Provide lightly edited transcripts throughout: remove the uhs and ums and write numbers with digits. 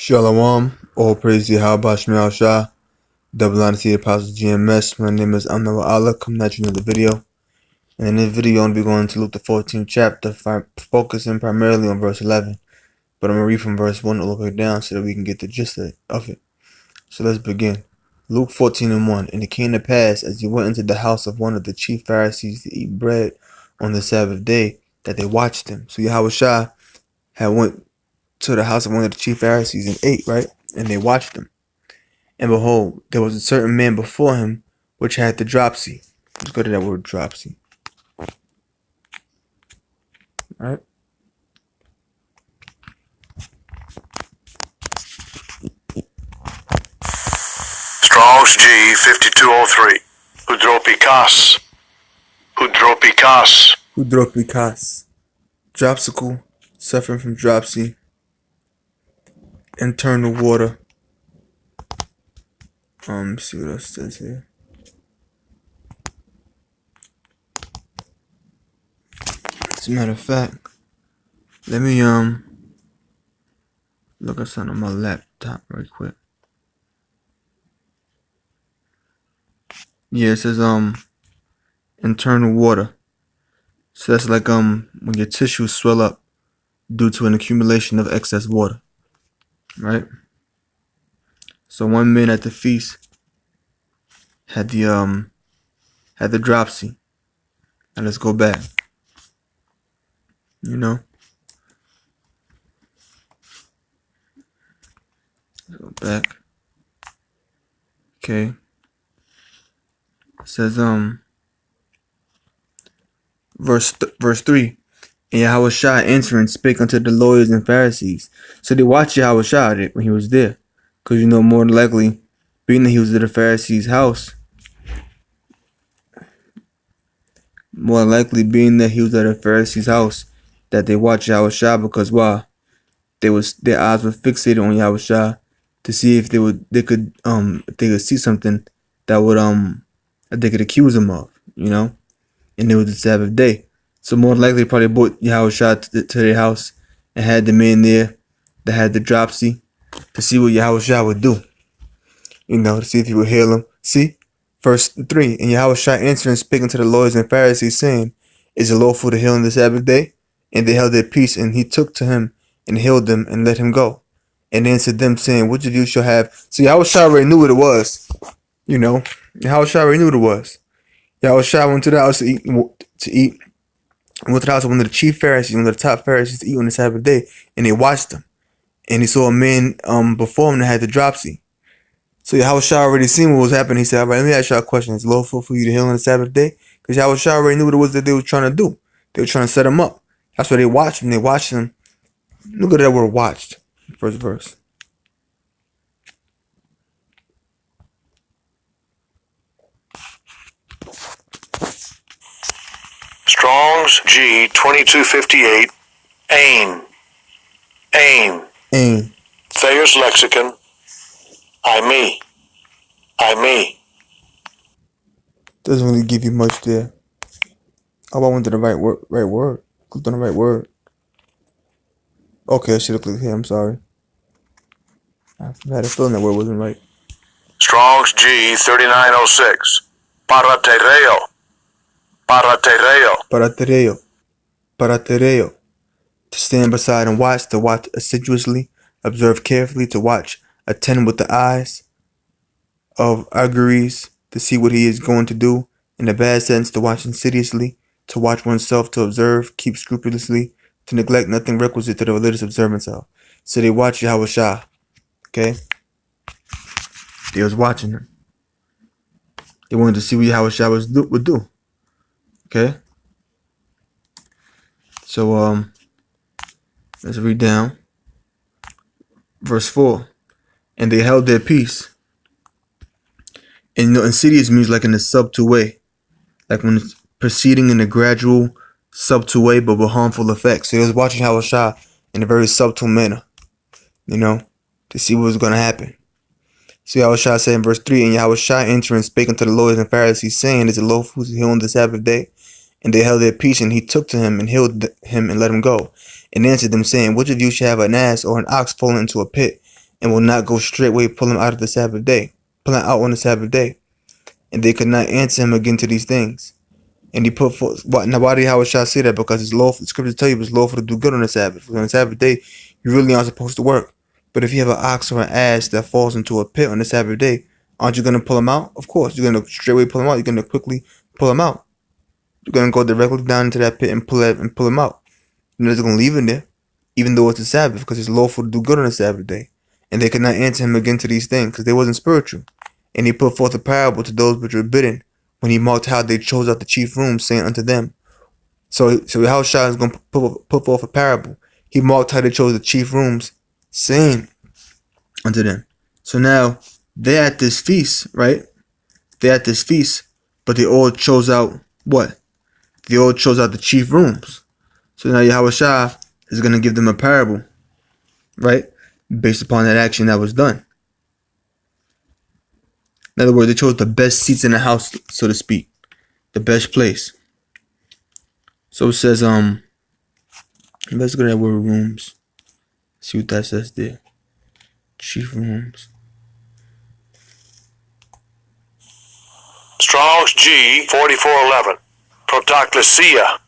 Shalom, all praise to Yahweh Shemel Shah, double honor to the Apostle GMS. My name is Amna Allah, coming at you in another video. And in this video, I'm going to be going to Luke the 14th chapter, focusing primarily on verse 11. But I'm going to read from verse 1 all the way down so that we can get the gist of it. So let's begin. Luke 14:1. And it came to pass, as he went into the house of one of the chief Pharisees to eat bread on the Sabbath day, that they watched him. So Yahweh Shah had went to the house of one of the chief Pharisees and ate, right? And they watched him. And behold, there was a certain man before him which had the dropsy. Let's go to that word dropsy. Right? Strong's G 5203. Hudropikas. Hudropikas. Hudropikas. Dropsical, suffering from dropsy. Internal water. Let's see what else it says here. As a matter of fact, let me look at something on my laptop right quick. Yeah, it says internal water. So that's like when your tissues swell up due to an accumulation of excess water. Right? So one man at the feast had the dropsy. And let's go back. Let's go back. Okay. It says verse 3. And Yahweh Shah answering spake unto the lawyers and Pharisees. So they watched Yahweh Shah when he was there. Because more than likely, being that he was at the Pharisees' house, that they watched Yahweh Shah because why? Their eyes were fixated on Yahweh Shah to see if they could see something that would that they could accuse him of, and it was the Sabbath day. So more than likely, they probably brought Yahweh Shah to their house and had the man there that had the dropsy to see what Yahweh Shah would do, to see if he would heal him. See, verse 3. And Yahweh Shah answering, speaking to the lawyers and Pharisees, saying, Is it lawful to heal on the Sabbath day? And they held their peace, and he took to him and healed them and let him go. And answered them, saying, Which of you shall have? So Yahweh Shah already knew what it was. Yahweh Shah already knew what it was. Yahweh Shah went to the house to eat. Went to the house of one of the chief Pharisees, one of the top Pharisees, to eat on the Sabbath day, and they watched him. And he saw a man before him that had the dropsy. So Yahweh Shah already seen what was happening. He said, all right, let me ask y'all a question. Is it lawful for you to heal on the Sabbath day? Because Yahweh Shah already knew what it was that they were trying to do. They were trying to set him up. That's why they watched him. They watched him. Look at that word watched. First verse. Strong's G 2258. Aim. Thayer's Lexicon. I me. Doesn't really give you much there. Oh, I went to the right word. Clicked on the right word. Okay, I should have clicked here. I'm sorry. I had a feeling that word wasn't right. Strong's G 3906. Paratereo. To stand beside and watch, to watch assiduously, observe carefully, to watch, attend with the eyes of auguries, to see what he is going to do. In the bad sense, to watch insidiously, to watch oneself, to observe, keep scrupulously, to neglect nothing requisite to the religious observance of. So they watched Yahweh Shah. Okay? They was watching him. They wanted to see what Yahweh Shah would do. Okay? So, let's read down. Verse 4. And they held their peace. And insidious means like in a subtle way. Like when it's proceeding in a gradual, subtle way, but with harmful effects. So he was watching Yahweh Shah in a very subtle manner. To see what was going to happen. So Yahweh Shah said in verse 3, And Yahweh Shah entering spake unto the lawyers and Pharisees, saying, Is it lawful to heal on the Sabbath day? And they held their peace, and he took to him and healed him and let him go. And answered them, saying, Which of you shall have an ass or an ox fallen into a pit, and will not go straightway pull him out of the Sabbath day, pull him out on the Sabbath day. And they could not answer him again to these things. And he put forth. Now, why did Howard Shah say that? Because it's lawful. The scriptures tell you it's lawful to do good on the Sabbath. Because on the Sabbath day, you really aren't supposed to work. But if you have an ox or an ass that falls into a pit on the Sabbath day, aren't you going to pull him out? Of course, you're going to straightway pull him out. You're going to quickly pull him out. You're going to go directly down into that pit and pull him out. You're not going to leave him there, even though it's a Sabbath, because it's lawful to do good on the Sabbath day. And they could not answer him again to these things, because they wasn't spiritual. And he put forth a parable to those which were bidden, when he marked how they chose out the chief rooms, saying unto them. So how Shah is going to put forth a parable. He marked how they chose the chief rooms, saying unto them. So now they're at this feast, right? They're at this feast, but they all chose out what? They all chose out the chief rooms. So now Yahweh Shah is going to give them a parable, right? Based upon that action that was done. In other words, they chose the best seats in the house, so to speak. The best place. So it says, let's go to that word rooms. See what that says there. Chief rooms. Strong's G 4411. Protoclesia.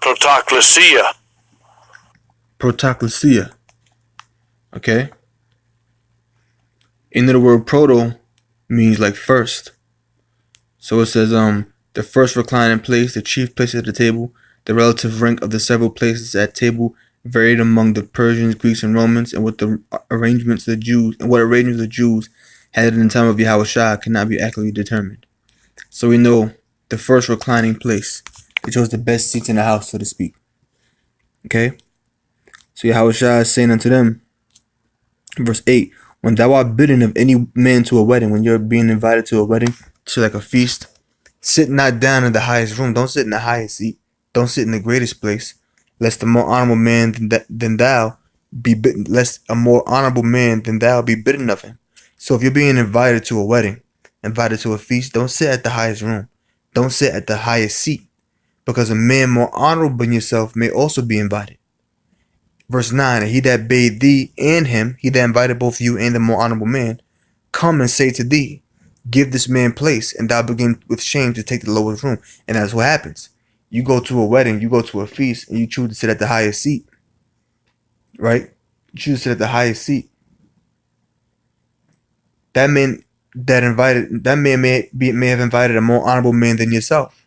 Protoclesia. Protoclesia. Okay. In the word proto means like first. So it says the first reclining place, the chief place at the table, the relative rank of the several places at table varied among the Persians, Greeks, and Romans, and what arrangements the Jews had in the time of Yahweh Shah cannot be accurately determined. So we know the first reclining place. They chose the best seats in the house, so to speak. Okay? So Yahweh Shah is saying unto them, verse 8, when thou art bidden of any man to a wedding, when you're being invited to a wedding, to like a feast, sit not down in the highest room. Don't sit in the highest seat. Don't sit in the greatest place, lest a more honorable man than thou be bidden. Lest a more honorable man than thou be bidden of him. So if you're being invited to a wedding, invited to a feast, don't sit at the highest room. Don't sit at the highest seat, because a man more honorable than yourself may also be invited. Verse 9, and he that bade thee and him, he that invited both you and the more honorable man, come and say to thee, give this man place, and thou begin with shame to take the lowest room. And that's what happens. You go to a wedding, you go to a feast, and you choose to sit at the highest seat. Right? You choose to sit at the highest seat. That man may have invited a more honorable man than yourself.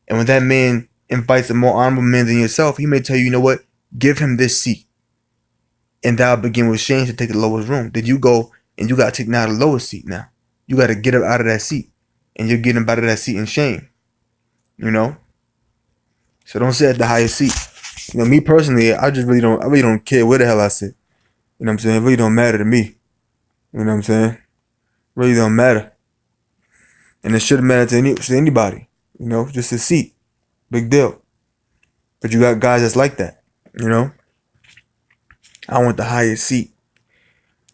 And when that man invites a more honorable man than yourself, he may tell you, you know what? Give him this seat. And thou begin with shame to take the lowest room. Then you go and you got to take now the lowest seat now. You got to get him out of that seat. And you're getting him out of that seat in shame. You know? So don't sit at the highest seat. You know, me personally, I really don't care where the hell I sit. You know what I'm saying? It really don't matter to me. You know what I'm saying? It really don't matter. And it shouldn't matter to anybody. You know, just a seat. Big deal. But you got guys that's like that. You know? I want the highest seat.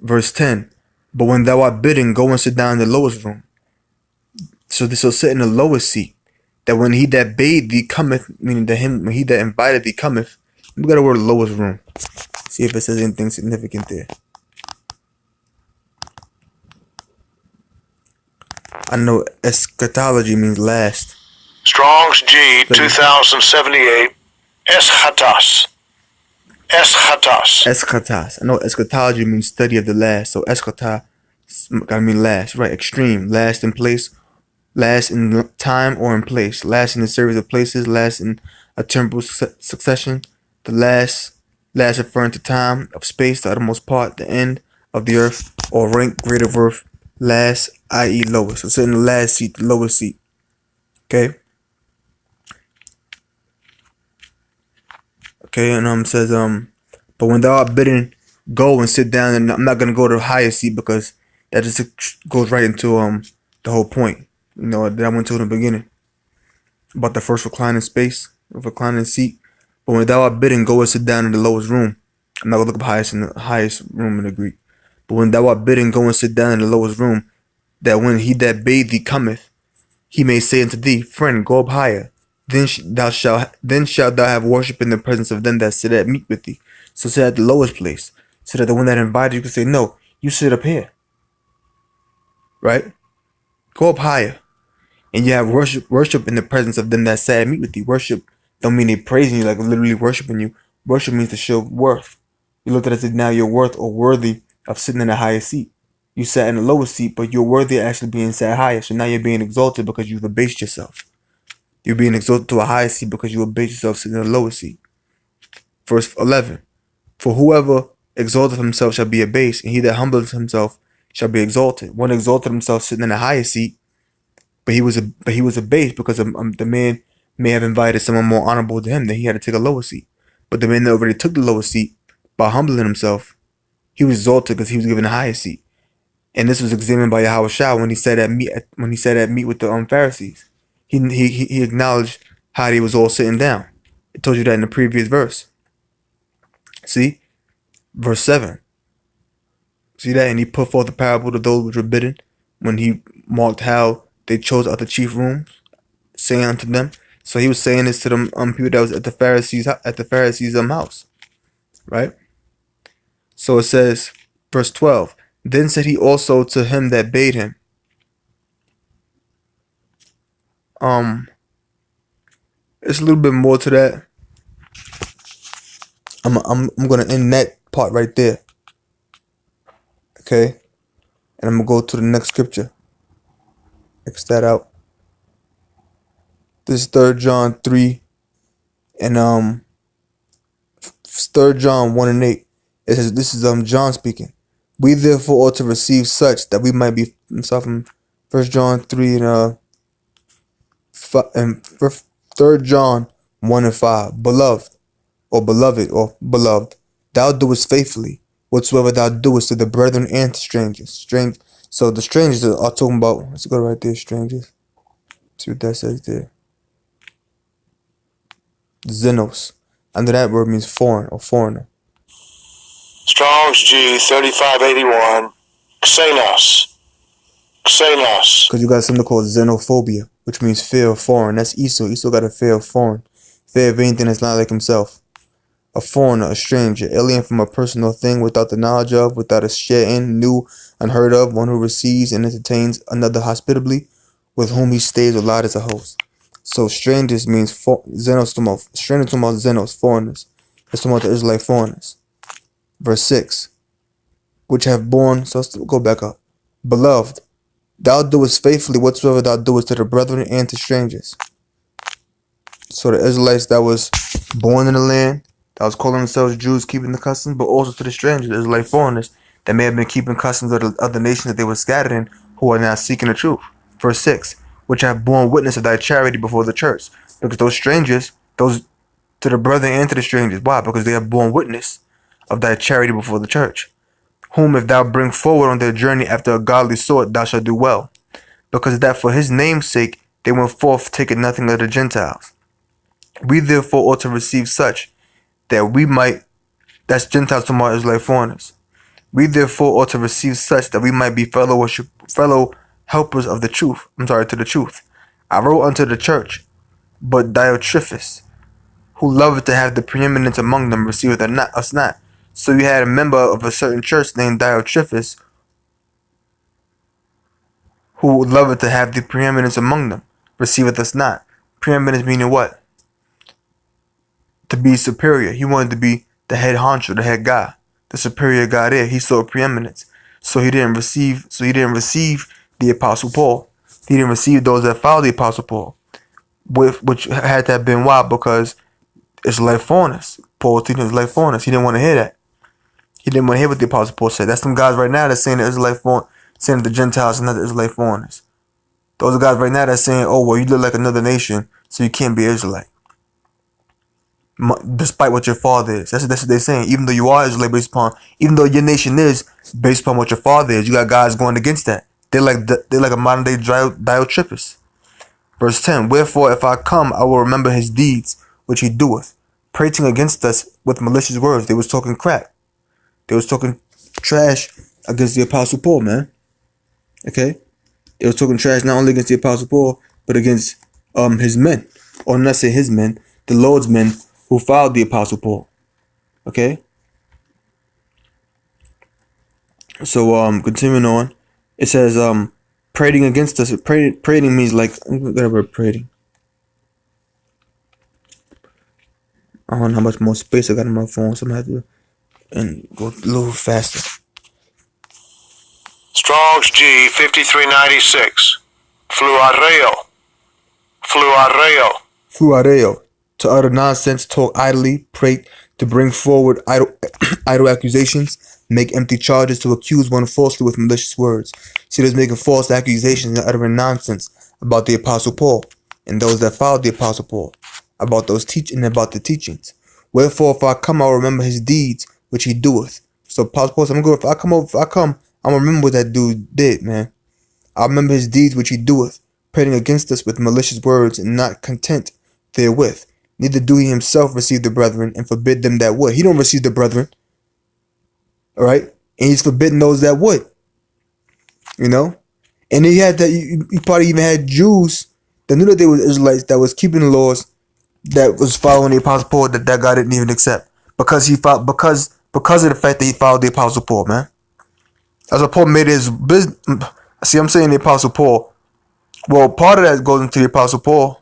Verse 10. But when thou art bidden, go and sit down in the lowest room. So this will sit in the lowest seat. That when he that bade thee cometh, meaning that him, when he that invited thee cometh, we got to word lowest room. See if it says anything significant there. I know eschatology means last. Strong's G 2078. Eschatos. Eschatos. Eschatos. I know eschatology means study of the last. So eschata gotta mean last, right? Extreme, last in place, last in time or in place, last in a series of places, last in a temporal succession. The last referring to time of space, the uttermost part, the end of the earth, or rank greater worth. Last, i.e. lowest. So sit in the last seat, the lowest seat. Okay. Okay, and says but when thou art bidden, go and sit down. And I'm not gonna go to the highest seat because that just goes right into the whole point. You know that I went to in the beginning about the first reclining space, reclining seat. But when thou art bidden, go and sit down in the lowest room. I'm not gonna look up highest room in the Greek. But when thou art bidden, go and sit down in the lowest room, that when he that bade thee cometh, he may say unto thee, friend, go up higher. Then shalt thou have worship in the presence of them that sit at meat with thee. So sit at the lowest place, so that the one that invited you can say, no, You sit up here, right? Go up higher. And you have worship in the presence of them that sat and meet with you. Worship don't mean they praising you like literally worshiping you. Worship means to show worth. You look at it as if now you're worth or worthy of sitting in a higher seat. You sat in a lower seat, but you're worthy of actually being sat higher. So now you're being exalted because you've abased yourself. You're being exalted to a higher seat because you abased yourself sitting in a lower seat. Verse 11. For whoever exalteth himself shall be abased, and he that humbleth himself shall be exalted. One exalted himself sitting in a higher seat, but he was abased because the man may have invited someone more honorable to him, that he had to take a lower seat. But the man that already took the lower seat, by humbling himself, he was exalted because he was given a higher seat. And this was examined by Yahushua when he said at meet with the Pharisees. He acknowledged how they was all sitting down. It told you that in the previous verse. See? Verse 7. See that? And he put forth the parable to those which were bidden, when he marked how they chose out the chief rooms, saying unto them. So he was saying this to them people that was at the Pharisees' house. Right? So it says, verse 12. Then said he also to him that bade him. It's a little bit more to that. I'm gonna end that part right there. Okay? And I'm gonna go to the next scripture. X that out. This is 3 John 3 and 3 John 1 and 8. It says, this is John speaking. We therefore ought to receive such that we might be, from 1 John 3 and 3 John 1 and 5. Beloved, thou doest faithfully whatsoever thou doest to the brethren and to strangers. So the strangers are talking about, let's go right there, strangers. See what that says there. Xenos. Under that word means foreign or foreigner. Strong's G 3581. Xenos. Because you got something called xenophobia, which means fear of foreign. That's Esau. Esau got a fear of foreign. Fear of anything that's not like himself. A foreigner, a stranger, alien from a person or thing without the knowledge of, without a share in, new, unheard of, one who receives and entertains another hospitably, with whom he stays or lies as a host. So strangers means Xenos, strangers talking about Xenos, foreigners. That's talking about the Israelite foreigners. Verse 6. Which have borne, so let's go back up. Beloved, thou doest faithfully whatsoever thou doest to the brethren and to strangers. So the Israelites that was born in the land, that was calling themselves Jews, keeping the customs, but also to the strangers, the Israelite foreigners, that may have been keeping customs of the other nations that they were scattered in, who are now seeking the truth. Verse 6. Which have borne witness of thy charity before the church. Because those strangers, those to the brethren and to the strangers. Why? Because they have borne witness of thy charity before the church. Whom if thou bring forward on their journey after a godly sort, thou shalt do well. Because that for his name's sake they went forth, taking nothing of the Gentiles. We therefore ought to receive such, that we might, that's Gentiles to my Israelite foreigners. We therefore ought to receive such, that we might be fellow helpers of the truth. To the truth. I wrote unto the church, but Diotrephes, who loveth to have the preeminence among them, receiveth us not. So you had a member of a certain church named Diotrephes, who loveth to have the preeminence among them, receiveth us not. Preeminence meaning what? To be superior. He wanted to be the head honcho, the head guy, the superior guy there. He saw preeminence. So he didn't receive the Apostle Paul. He didn't receive those that followed the Apostle Paul. Which had to have been why? Because it's like foreigners. Paul was teaching Israelite foreigners. He didn't want to hear that. He didn't want to hear what the Apostle Paul said. That's some guys right now that's saying the Israelite saying the Gentiles are not the Israelite foreigners. Those are guys right now that's saying, oh, well, you look like another nation, so you can't be Israelite. Despite what your father is. That's what they're saying. Even though you are Israelite even though your nation is based upon what your father is, you got guys going against that. They're like a modern day Diotrephes. Verse 10. Wherefore, if I come, I will remember his deeds, which he doeth, prating against us with malicious words. They was talking crap. They was talking trash against the Apostle Paul, man. Okay? They was talking trash not only against the Apostle Paul, but against his men. Or not say his men, the Lord's men who followed the Apostle Paul. Okay? So continuing on, it says prating against us. Prating means like whatever prating. I don't know how much more space I got on my phone, so I'm gonna have to and go a little faster. Strong's G 5396. Fluareo. Fluareo. Fuareo, to utter nonsense, talk idly, prate, to bring forward idle accusations, make empty charges, to accuse one falsely with malicious words. See, there's making false accusations and uttering nonsense about the Apostle Paul and those that followed the Apostle Paul, about those teaching about the teachings. Wherefore, if I come, I'll remember his deeds which he doeth. So Apostle Paul said, I'm gonna go. If I come, I'm gonna remember what that dude did, man. I remember his deeds which he doeth, prating against us with malicious words, and not content therewith. Neither do he himself receive the brethren, and forbid them that would. He don't receive the brethren, all right? And he's forbidden those that would, you know? And he had that. He probably even had Jews that knew that they were Israelites that was keeping the laws, that was following the Apostle Paul, that God didn't even accept because he followed because of the fact that he followed the Apostle Paul, man. That's what Paul made his business. See, I'm saying the Apostle Paul. Well, part of that goes into the Apostle Paul.